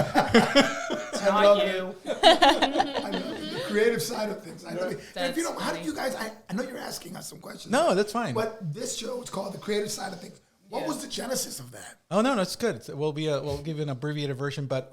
It's not you. I love it. The creative side of things. I love it. And if you That's know, how do funny. you guys? I know you're asking us some questions. No, that's fine. But this show is called The Creative Side of Things. What was the genesis of that? Oh no, it's good. We'll give you an abbreviated version, but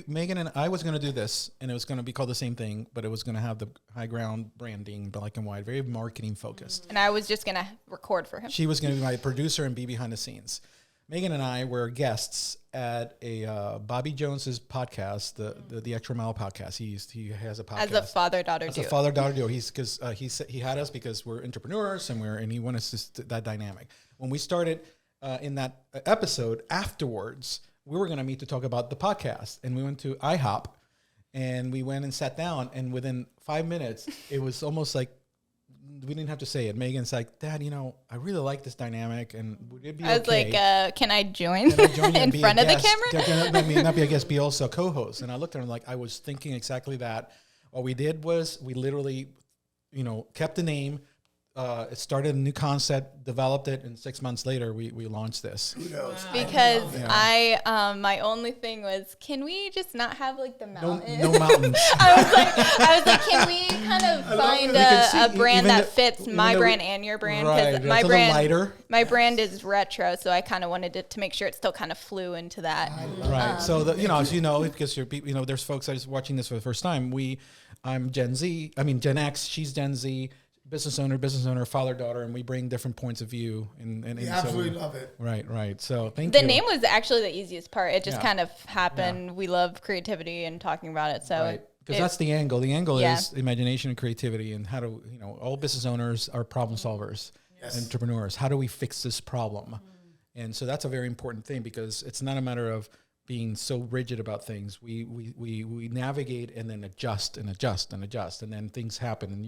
Megan and I was going to do this, and it was going to be called the same thing, but it was going to have the high ground branding, black and white, very marketing focused. And I was just going to record for him. She was going to be my producer and be behind the scenes. Megan and I were guests at a Bobby Jones's podcast, the Extra Mile podcast. He has a podcast As a father-daughter As duo. a father-daughter duo. He had us because we're entrepreneurs and he wanted us to that dynamic. When we started in that episode afterwards, we were going to meet to talk about the podcast, and we went to IHOP, and we went and sat down, and within 5 minutes, it was almost like we didn't have to say it. Megan's like, Dad, I really like this dynamic, and would it be I was okay? like, can I join, Can I join you and in be a front of the guest? camera? I mean, not be a guest, be also a co-host. And I looked at her like, I was thinking exactly that. What we did was we literally, kept the name. It started a new concept, developed it, and 6 months later, we launched this. Who knows? Because my only thing was, can we just not have like the mountains? No mountains. I was like, can we kind of find a brand even that fits even my though brand and your brand? Right, Because that's a little lighter. my brand is retro, so I kind of wanted it to make sure it still kind of flew into that. Right. So as you know, because you're people, there's folks that is watching this for the first time. I'm Gen Z. I mean Gen X. She's Gen Z. Business owner, father, daughter, and we bring different points of view. And We absolutely love it. Right. So thank The you. name was actually the easiest part. It just Yeah. kind of happened. We love creativity and talking about it. So Right. Because that's the angle. The angle Yeah. is imagination and creativity, and how do all business owners are problem solvers, Yes. entrepreneurs. How do we fix this problem? And so that's a very important thing because it's not a matter of being so rigid about things. We navigate and then adjust, and then things happen. And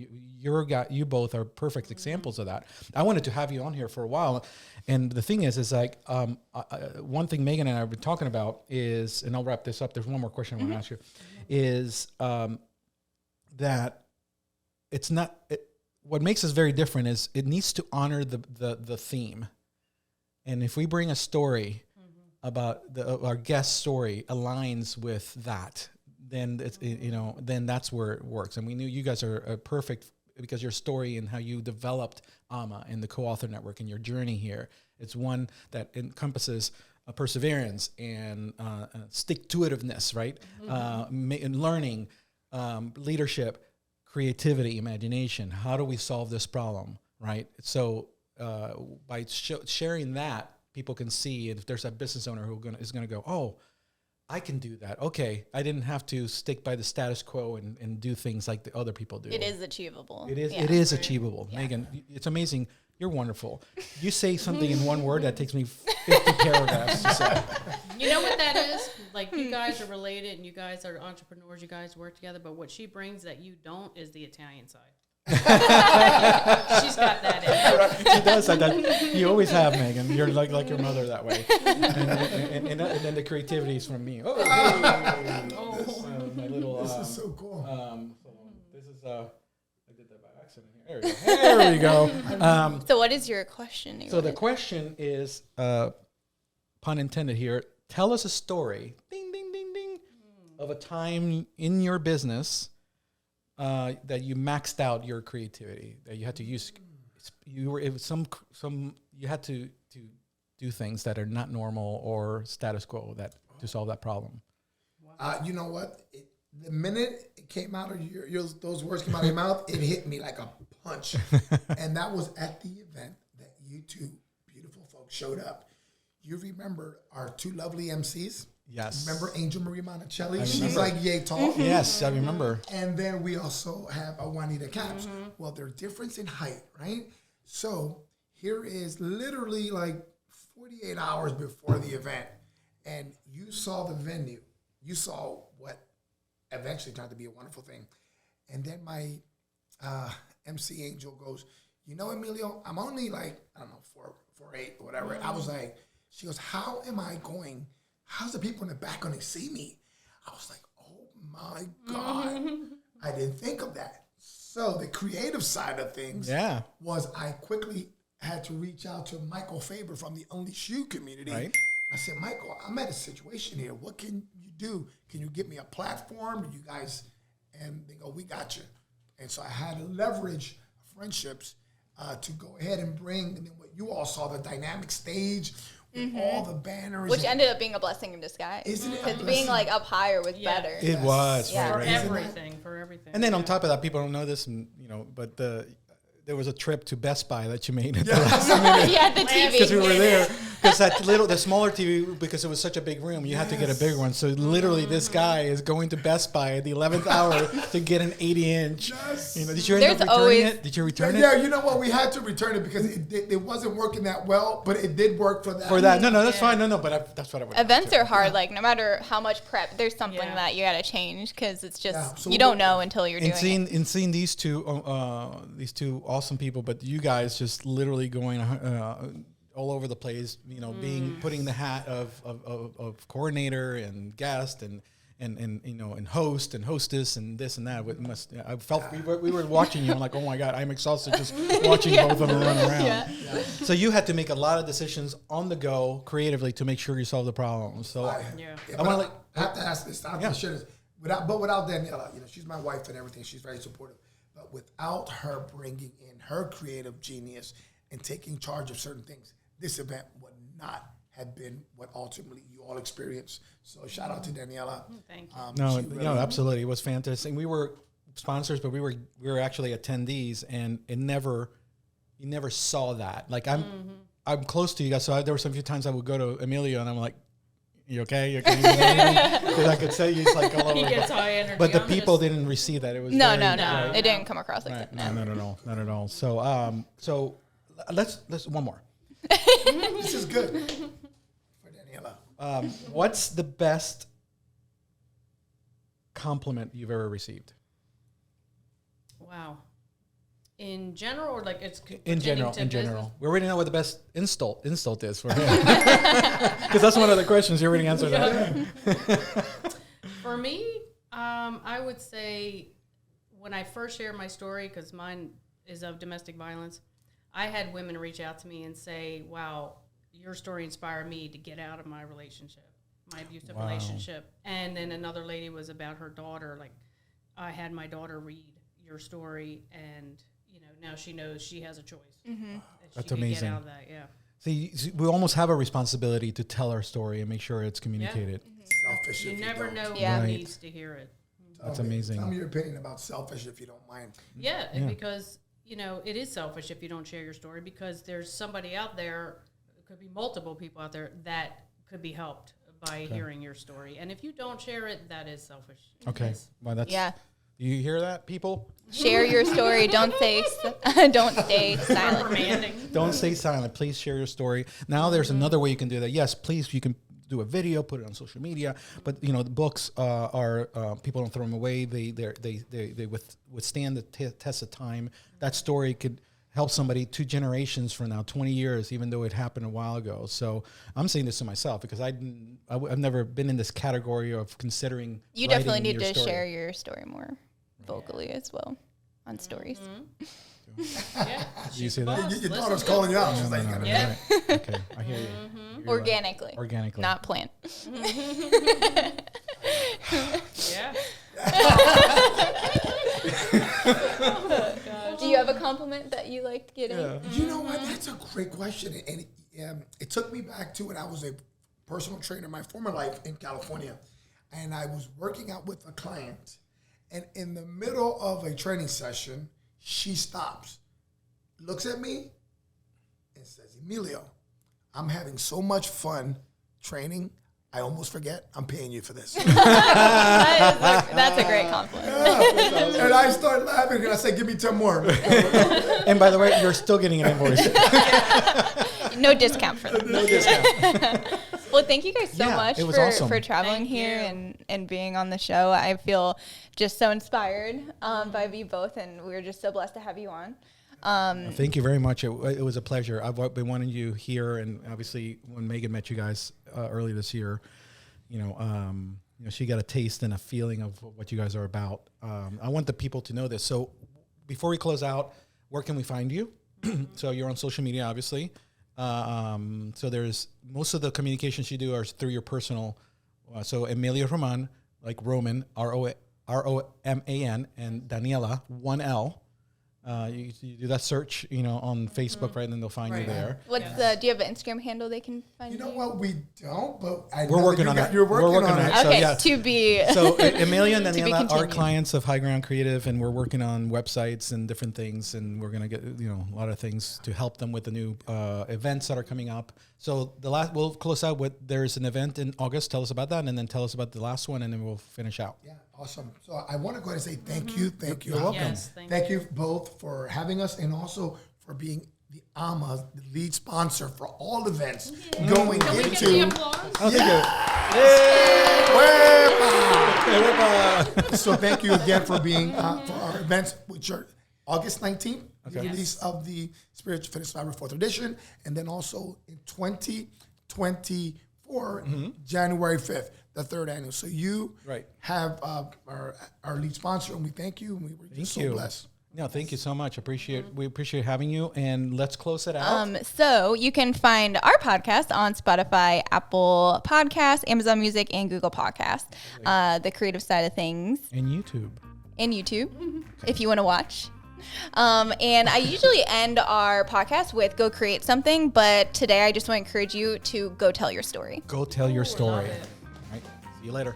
you both are perfect examples of that. I wanted to have you on here for a while, and the thing is like one thing Megan and I have been talking about is, and I'll wrap this up. There's one more question I want to ask you, is that it's not. What makes us very different is it needs to honor the theme, and if we bring a story about our guest story aligns with that, then it's then that's where it works. And we knew you guys are perfect because your story and how you developed AMA and the co-author network and your journey here It's one that encompasses perseverance and stick-to-itiveness, right? And learning, leadership, creativity, imagination. How do we solve this problem, right? So by sharing that, people can see if there's a business owner who is going to go, oh, I can do that. Okay, I didn't have to stick by the status quo and do things like the other people do. It is achievable. It is. Yeah. It is achievable, Megan. It's amazing. You're wonderful. You say something in one word that takes me 50 paragraphs to say. You know what that is? Like, you guys are related and you guys are entrepreneurs, you guys work together, but what she brings that you don't is the Italian side. She's got that in her. She does. That. You always have, Megan. You're like your mother that way. And then the creativity is from me. Oh, hey. This, my little. This is so cool. So this is. I did that by accident here. There we go. So what is your question? So the question is, pun intended here. Tell us a story, ding, ding, ding, ding, of a time in your business that you maxed out your creativity, that you had to use. It was you had to do things that are not normal or status quo to solve that problem. You know what? The minute it came out of those words came out of your mouth, it hit me like a punch. And that was at the event that you two beautiful folks showed up. You remember our two lovely MCs? Yes. Remember Angel Marie Monticelli? She's like yay tall. Yes, I remember. And then we also have a Juanita Caps. Well, their difference in height, right? So here is literally like 48 hours before the event. And you saw the venue. You saw what eventually turned to be a wonderful thing. And then my MC Angel goes, you know, Emilio, I'm only like, I don't know, 4'8" or whatever. I was like, she goes, how's the people in the back going to see me? I was like, oh my God. I didn't think of that. So the creative side of things was I quickly had to reach out to Michael Faber from the Unleash You community. Right. I said, Michael, I'm at a situation here. What can you do? Can you give me a platform? Do you guys? And they go, we got you. And so I had to leverage friendships to go ahead and bring, and then what you all saw, the dynamic stage with all the banners. Which ended up being a blessing in disguise. Isn't it? Because being like up higher was better. It was. Yeah. For everything. And then on top of that, people don't know this, but there was a trip to Best Buy that you made at the last minute. Yeah, the TV. Because we were there. Because the smaller TV, because it was such a big room, you had to get a bigger one. So literally, this guy is going to Best Buy at the 11th hour to get an 80-inch. Yes. Did you end up returning it? Did you return it? Yeah, you know what? We had to return it because it wasn't working that well, but it did work for that. No, that's fine. No, but that's what I would. Events are hard. Like, no matter how much prep, there's something that you got to change because it's just, you don't know until you're doing it. And seeing these two awesome people, but you guys just literally going all over the place, putting the hat of coordinator and guest and host and hostess and this and that. I felt we were watching you. I'm like, oh my God, I'm exhausted just watching both of them run around. Yeah. So you had to make a lot of decisions on the go creatively to make sure you solve the problem. So I have to ask this. I have to share this. Without Daniela, she's my wife and everything. She's very supportive. But without her bringing in her creative genius and taking charge of certain things, this event would not have been what ultimately you all experienced. So shout out to Daniela. Thank you. Absolutely. It was fantastic. We were sponsors, but we were actually attendees, and you never saw that. Like I'm close to you guys, so there were some few times I would go to Emilio and I'm like, you okay? Because I could say he's like all over. He gets high energy. But the people didn't receive that. It was No. It didn't come across like that. No, not at all. So let's one more. This is good for Daniela. What's the best compliment you've ever received? Wow. In general, or like it's in general. We already know what the best insult is for him. Because that's one of the questions. You already answered that. For me, I would say when I first shared my story, because mine is of domestic violence, I had women reach out to me and say, wow, your story inspired me to get out of my relationship, my abusive relationship. And then another lady was about her daughter. Like, I had my daughter read your story, and now she knows she has a choice. Mm-hmm. That's amazing. Get out of that, See, we almost have a responsibility to tell our story and make sure it's communicated. Selfish You if never don't. know Yeah. who Right. needs to hear it. That's Tell me- amazing. Tell me your opinion about selfish if you don't mind. Yeah, because it is selfish if you don't share your story, because there's somebody out there, it could be multiple people out there that could be helped by hearing your story. And if you don't share it, that is selfish. Okay. Yes. Well, that's. Yeah. Do you hear that, people? Share your story. Don't stay silent. Demanding. Don't stay silent. Please share your story. Now there's another way you can do that. Yes, please, you can do a video, put it on social media. But the books are people don't throw them away. They withstand the test of time. That story could help somebody 2 generations from now, 20 years, even though it happened a while ago. So I'm saying this to myself because I've never been in this category of considering. You definitely writing need your to story. share your story more vocally as well on stories. Yeah. Do you see that? Your daughter's calling you out. She's like, you gotta Yeah. Okay, I hear you. You're right. Organically. Organically. Not planned. Yeah. Do you have a compliment that you liked getting? Yeah. You know what? That's a great question. And it took me back to when I was a personal trainer in my former life in California. And I was working out with a client. And in the middle of a training session, she stops, looks at me, and says, Emilio, I'm having so much fun training, I almost forget I'm paying you for this. That's a great compliment. And I start laughing, and I say, give me 10 more. And by the way, you're still getting an invoice. No discount for them. No discount. Well, thank you guys so Yeah, much it was for, awesome. for traveling Thank here you. and being on the show. I feel just so inspired by you both, and we're just so blessed to have you on. Thank you very much. It was a pleasure. I've been wanting you here, and obviously when Megan met you guys early this year, she got a taste and a feeling of what you guys are about. I want the people to know this. So before we close out, where can we find you? So you're on social media, obviously. So there's most of the communications you do are through your personal. So Emilio Roman, like Roman, Roman, and Daniela, 1 L. You do that search, on Facebook, right? And then they'll find you Right. there. What's the? Do you have an Instagram handle they can find You you? know what? We don't, but I We're know working that on it. You're We're working working on on it. it. So, Okay, yeah. to be. So Emilio and To be Daniela are continued. clients of High Ground Creative, and we're working on websites and different things, and we're gonna get a lot of things to help them with the new events that are coming up. So we'll close out with there's an event in August. Tell us about that, and then tell us about the last one, and then we'll finish out. Yeah, awesome. So I want to go ahead and say thank you. Thank you. You're welcome. Yes, Thank you both for having us and also for being the AMA, the lead sponsor for all events going Can we get the into. applause? Oh, thank you. So thank you again for being for our events, which are August 19th, the release of the Spiritual Fitness Survivor 4th edition, and then also in 2024, January 5th, the 3rd annual. So you Right. have our lead sponsor, and we thank you, and we were just so you. blessed. No, thank you so much. We appreciate having you, and let's close it out. So you can find our podcast on Spotify, Apple Podcasts, Amazon Music, and Google Podcasts. The creative side of things, And YouTube. and YouTube, if you want to watch. And I usually end our podcast with "Go create something," but today I just want to encourage you to go tell your story. Go tell your story. it. All right. See you later.